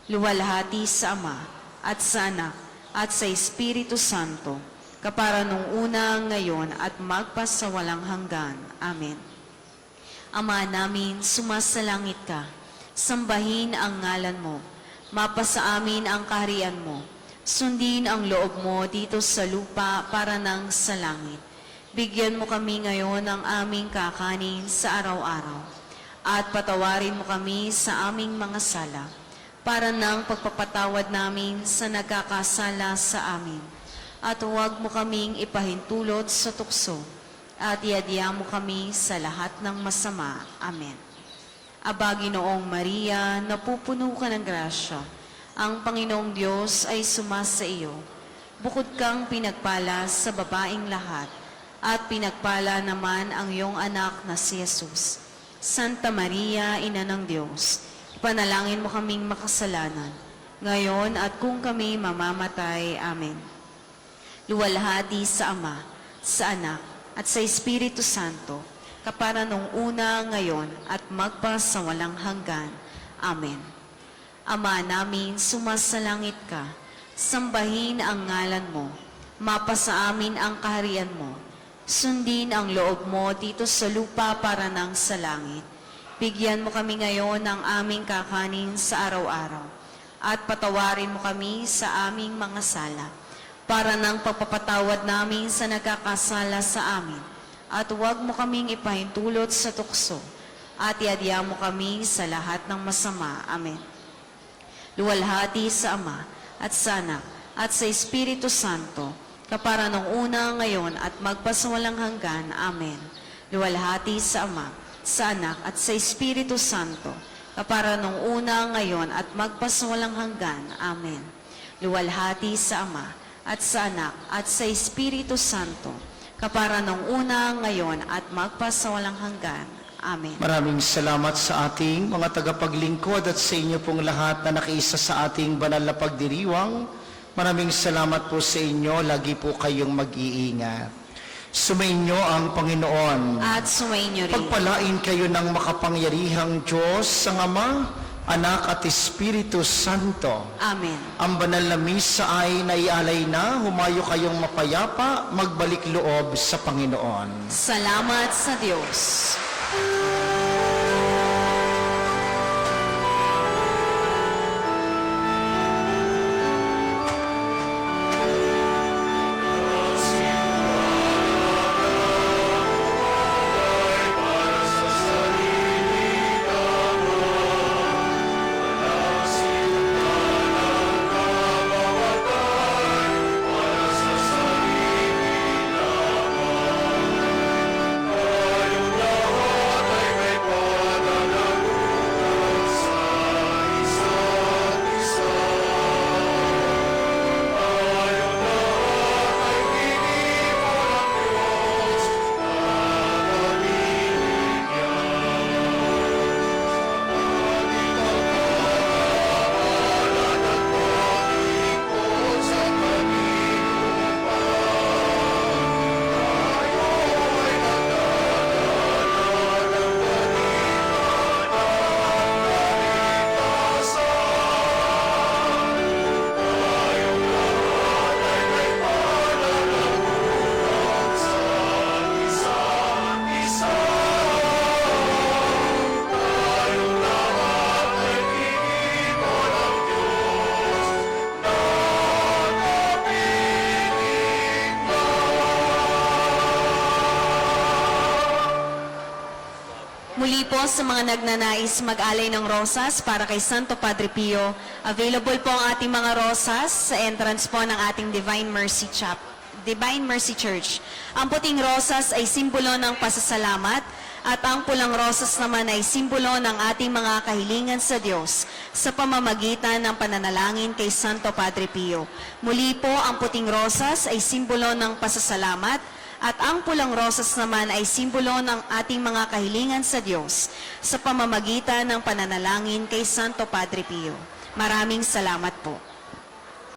Luwalhati sa Ama, at sa Anak, at sa Espiritu Santo, kapara nung una, ngayon, at magpasawalang hanggan. Amen. Ama namin, sumasalangit ka, sambahin ang ngalan mo, mapasa amin ang kaharian mo, sundin ang loob mo dito sa lupa para nang sa langit. Bigyan mo kami ngayon ng aming kakanin sa araw-araw, at patawarin mo kami sa aming mga sala, para nang pagpapatawad namin sa nagkakasala sa amin. At huwag mo kaming ipahintulot sa tukso, at iadya mo kami sa lahat ng masama. Amen. Aba, Ginoong Maria, napupuno ka ng grasya, ang Panginoong Diyos ay sumasa iyo. Bukod kang pinagpala sa babaeng lahat, at pinagpala naman ang iyong anak na si Jesus. Santa Maria, Ina ng Diyos, ipanalangin mo kaming makasalanan, ngayon at kung kami mamamatay. Amen. Luwalhati sa Ama, sa Anak, at sa Espiritu Santo, kapara nung una, ngayon, at magpasawalang hanggan. Amen. Ama namin, sumasalangit ka, sambahin ang ngalan mo, mapasa amin ang kaharian mo, sundin ang loob mo dito sa lupa para nang sa langit. Bigyan mo kami ngayon ng aming kakanin sa araw-araw, at patawarin mo kami sa aming mga sala, para nang pagpapatawad namin sa nagkakasala sa amin. At huwag mo kaming ipahintulot sa tukso, at iadya mo kami sa lahat ng masama. Amen. Luwalhati sa Ama, at sa Anak, at sa Espiritu Santo, kapara nung una, ngayon, at magpasawalang hanggan. Amen. Luwalhati sa Ama, sa Anak, at sa Espiritu Santo, kapara nung una, ngayon, at magpasawalang hanggan. Amen. Luwalhati sa Ama, at sa Anak, at sa Espiritu Santo, kapara nung una, ngayon, at magpasawalang hanggan. Amen. Maraming salamat sa ating mga tagapaglingkod at sa inyo pong lahat na nakiisa sa ating banal na pagdiriwang. Maraming salamat po sa inyo. Lagi po kayong mag-iingat. Sumainyo ang Panginoon. At sumainyo rin. Pagpalain kayo ng makapangyarihang Diyos, ang Ama, Anak at Espiritu Santo. Amen. Ang banal na misa ay naialay na. Humayo kayong mapayapa, magbalik loob sa Panginoon. Salamat sa Diyos. Muli po sa mga nagnanais mag-alay ng rosas para kay Santo Padre Pio, available po ang ating mga rosas sa entrance po ng ating Divine Mercy Church. Ang puting rosas ay simbolo ng pasasalamat At ang pulang rosas naman ay simbolo ng ating mga kahilingan sa Diyos sa pamamagitan ng pananalangin kay Santo Padre Pio. Muli po, ang puting rosas ay simbolo ng pasasalamat at ang pulang rosas naman ay simbolo ng ating mga kahilingan sa Diyos sa pamamagitan ng pananalangin kay Santo Padre Pio. Maraming salamat po.